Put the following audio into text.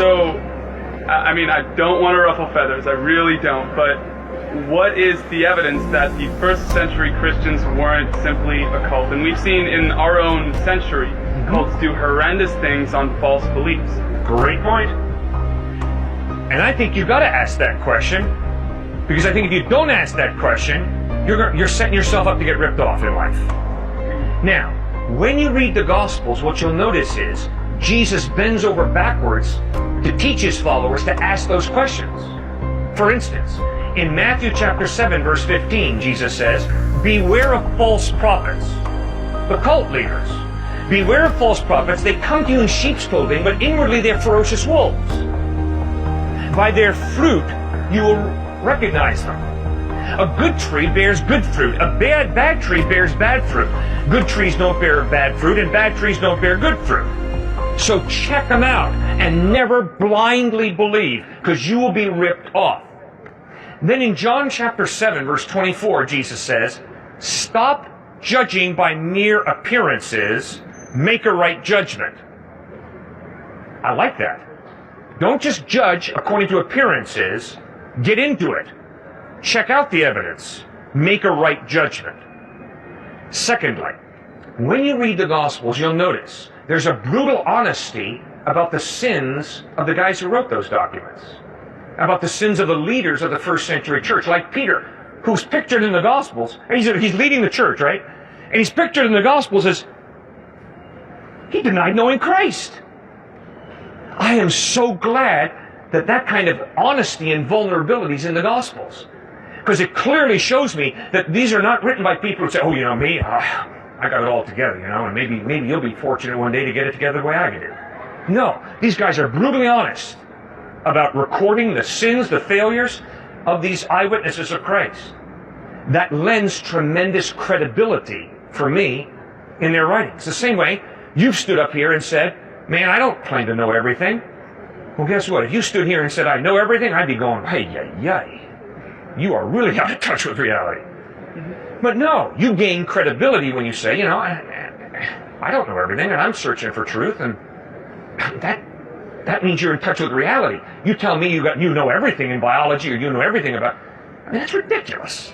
So, I mean, I don't want to ruffle feathers, I really don't, but what is the evidence that the first century Christians weren't simply a cult? And we've seen in our own century, cults do horrendous things on false beliefs. Great point. And I think you've got to ask that question, because I think if you don't ask that question, you're setting yourself up to get ripped off in life. Now, when you read the Gospels, what you'll notice is Jesus bends over backwards to teach his followers to ask those questions. For instance, in Matthew chapter 7, verse 15, Jesus says, "Beware of false prophets," the cult leaders. "Beware of false prophets. They come to you in sheep's clothing, but inwardly they're ferocious wolves. By their fruit you will recognize them. A good tree bears good fruit. A bad tree bears bad fruit. Good trees don't bear bad fruit, and bad trees don't bear good fruit. So check them out and never blindly believe, because you will be ripped off." Then in John chapter 7, verse 24, Jesus says, "Stop judging by mere appearances. Make a right judgment." I like that. Don't just judge according to appearances. Get into it. Check out the evidence. Make a right judgment. Secondly, when you read the Gospels, you'll notice there's a brutal honesty about the sins of the guys who wrote those documents, about the sins of the leaders of the first century church, like Peter, who's pictured in the Gospels. He's leading the church, right? And he's pictured in the Gospels as he denied knowing Christ. I am so glad that that kind of honesty and vulnerability is in the Gospels, because it clearly shows me that these are not written by people who say, "Oh, you know me, I got it all together, you know, and maybe you'll be fortunate one day to get it together the way I did." No, these guys are brutally honest about recording the sins, the failures of these eyewitnesses of Christ. That lends tremendous credibility for me in their writings. The same way you've stood up here and said, "Man, I don't claim to know everything." Well, guess what? If you stood here and said, "I know everything," I'd be going, "Hey, you are really out of touch with reality." But no, you gain credibility when you say, "You know, I don't know everything, and I'm searching for truth," and that means you're in touch with reality. You tell me you know everything in biology, or you know everything about, I mean, that's ridiculous.